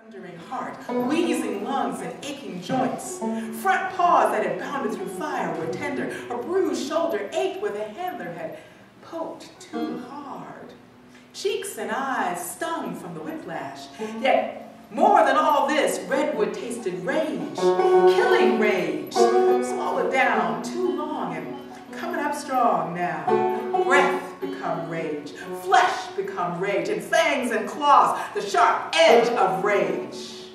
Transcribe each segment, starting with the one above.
thundering heart, wheezing lungs and aching joints. Front paws that had bounded through fire were tender. A bruised shoulder ached where the handler had poked too hard. Cheeks and eyes stung from the whiplash. Yet, more than all this, Redwood tasted rage, killing rage. Swallowed down too long and coming up strong now. Breath become rage, flesh become rage, and fangs and claws, the sharp edge of rage.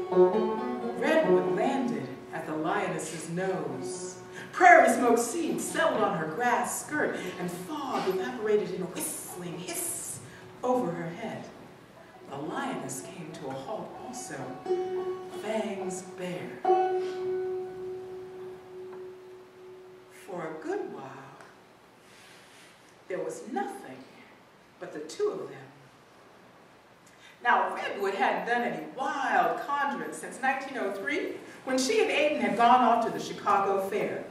Redwood landed at the lioness's nose. Prairie smoke seeds settled on her grass skirt, and fog evaporated in a whistling hiss over her head. The lioness came to a halt also, fangs bare. For a good while, there was nothing but the two of them. Now, Redwood hadn't done any wild conjuring since 1903, when she and Aiden had gone off to the Chicago Fair.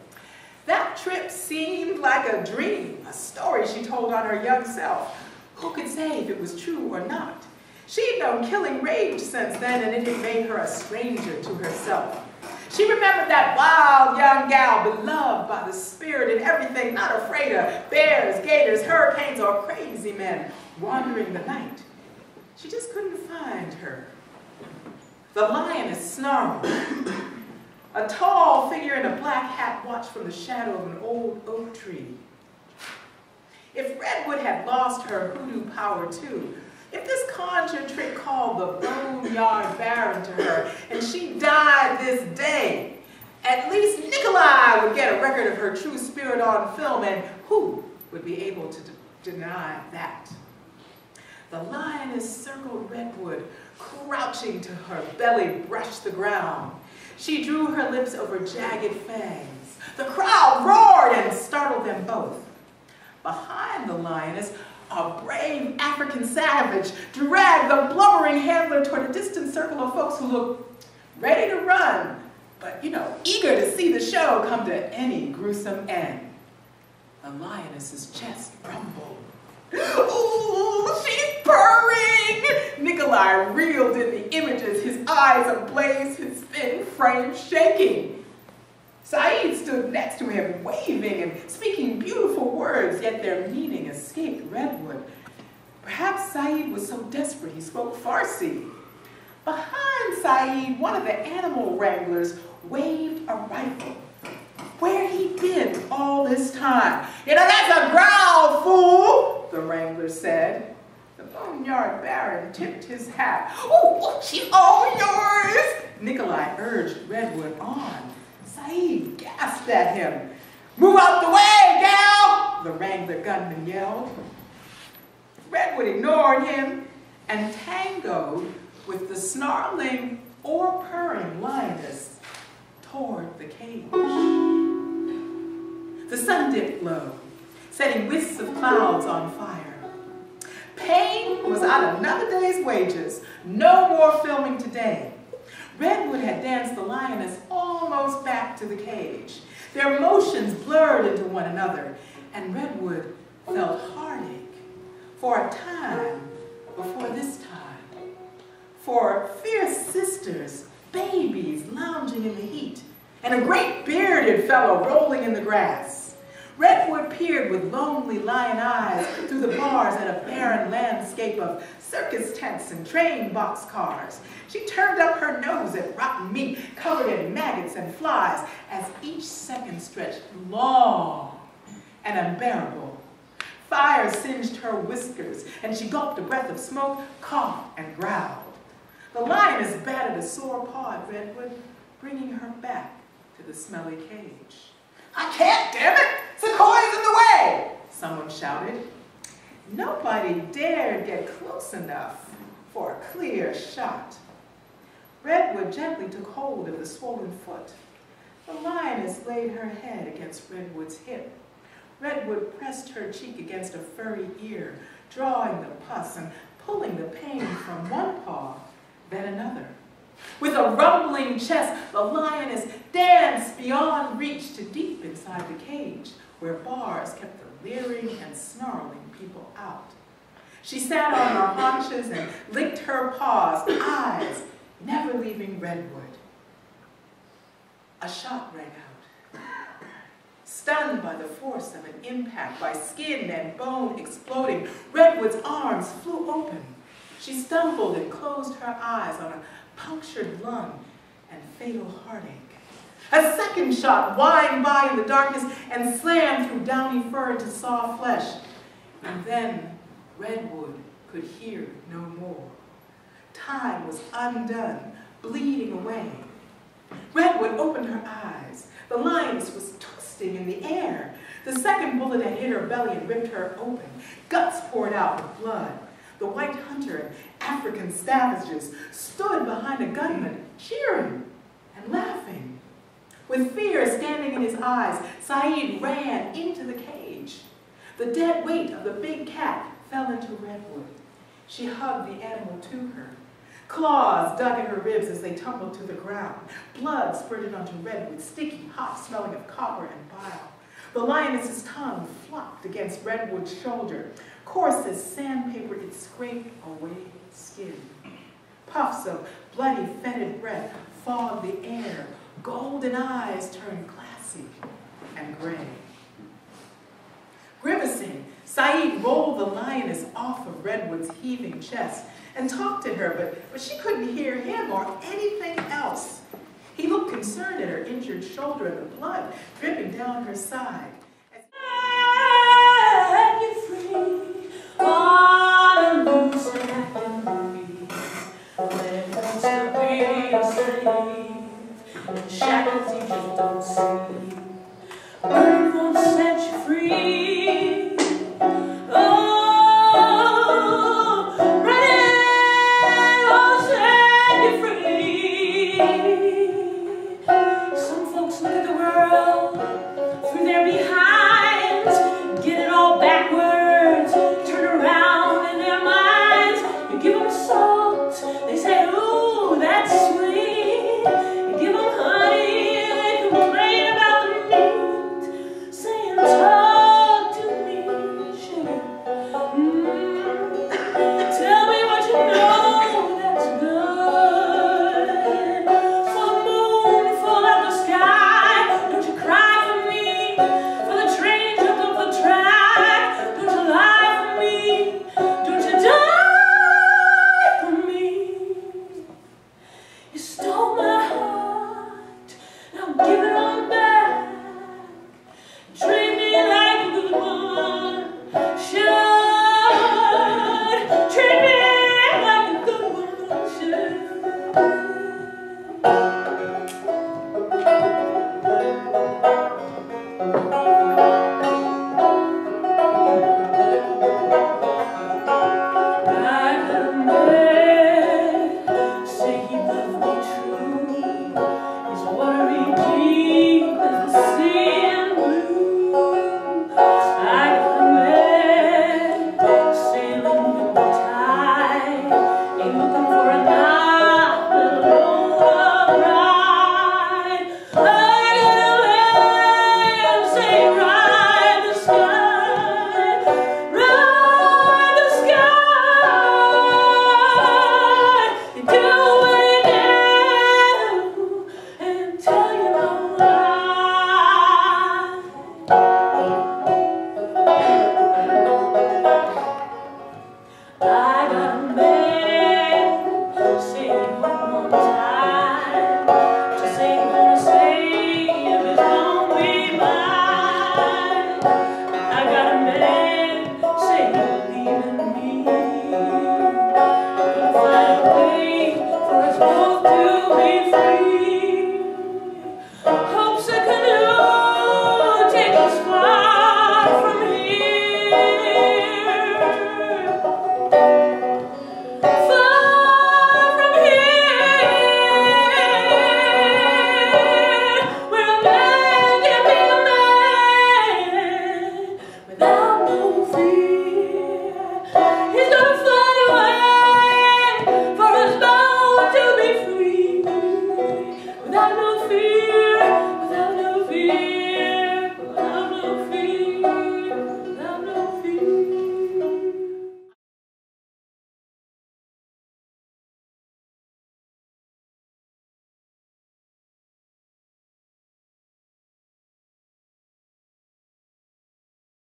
That trip seemed like a dream, a story she told on her young self. Who could say if it was true or not? She'd known killing rage since then, and it had made her a stranger to herself. She remembered that wild young gal, beloved by the spirit and everything, not afraid of bears, gators, hurricanes, or crazy men wandering the night. She just couldn't find her. The lioness snarled. A tall figure in a black hat watched from the shadow of an old oak tree. If Redwood had lost her hoodoo power too, if this conjure trick called the Boneyard Baron to her, and she died this day, at least Nikolai would get a record of her true spirit on film, and who would be able to deny that? The lioness circled Redwood, crouching till her belly brushed the ground. She drew her lips over jagged fangs. The crowd roared and startled them both. Behind the lioness, a brave African savage dragged the blubbering handler toward a distant circle of folks who looked ready to run, but, eager to see the show come to any gruesome end. The lioness's chest rumbled. Ooh, she's purring! Nikolai reeled in the images, his eyes ablaze, his thin frame shaking. Saeed stood next to him, waving and speaking beautiful words, yet their meaning escaped Redwood. Perhaps Saeed was so desperate he spoke Farsi. Behind Saeed, one of the animal wranglers waved a rifle. Where he'd been all this time. That's a growl, fool, the wrangler said. The Boneyard Baron tipped his hat. Oh, she's all yours, Nikolai urged Redwood on. Saeed gasped at him. Move out the way, gal, the wrangler gunman yelled. Redwood ignored him and tangoed with the snarling or purring lioness toward the cage. The sun dipped low, setting wisps of clouds on fire. Pain was out another day's wages. No more filming today. Redwood had danced the lioness almost back to the cage. Their motions blurred into one another, and Redwood felt heartache for a time before this time. For fierce sisters, babies lounging in the heat, and a great bearded fellow rolling in the grass. Redwood peered with lonely lion eyes through the bars at a barren landscape of circus tents and train boxcars. She turned up her nose at rotten meat covered in maggots and flies as each second stretched long and unbearable. Fire singed her whiskers, and she gulped a breath of smoke, coughed, and growled. The lioness batted a sore paw at Redwood, bringing her back to the smelly cage. I can't, damn it! Sequoia's in the way! Someone shouted. Nobody dared get close enough for a clear shot. Redwood gently took hold of the swollen foot. The lioness laid her head against Redwood's hip. Redwood pressed her cheek against a furry ear, drawing the pus and pulling the pain from one paw, then another. With a rumbling chest, the lioness danced beyond reach to deep inside the cage, where bars kept the leering and snarling people out. She sat on her haunches and licked her paws, eyes never leaving Redwood. A shot rang out. Stunned by the force of an impact, by skin and bone exploding, Redwood's arms flew open. She stumbled and closed her eyes on a punctured lung and fatal heartache. A second shot whined by in the darkness and slammed through downy fur into soft flesh. And then Redwood could hear no more. Time was undone, bleeding away. Redwood opened her eyes. The lioness was twisting in the air. The second bullet had hit her belly and ripped her open. Guts poured out with blood. The white hunter and African savages stood behind a gunman, cheering and laughing. With fear standing in his eyes, Saeed ran into the cage. The dead weight of the big cat fell into Redwood. She hugged the animal to her. Claws dug at her ribs as they tumbled to the ground. Blood spurted onto Redwood, sticky, hot, smelling of copper and bile. The lioness's tongue flopped against Redwood's shoulder. Coarse as sandpaper, it scraped away skin. Puffs of bloody, fetid breath fogged the air. Golden eyes turned glassy and gray. Grimacing, Saeed rolled the lioness off of Redwood's heaving chest and talked to her, but she couldn't hear him or anything else. He looked concerned at her injured shoulder and the blood dripping down her side. Set you free, on a loose and happy. Let it be a slave, in the shackles you just don't see.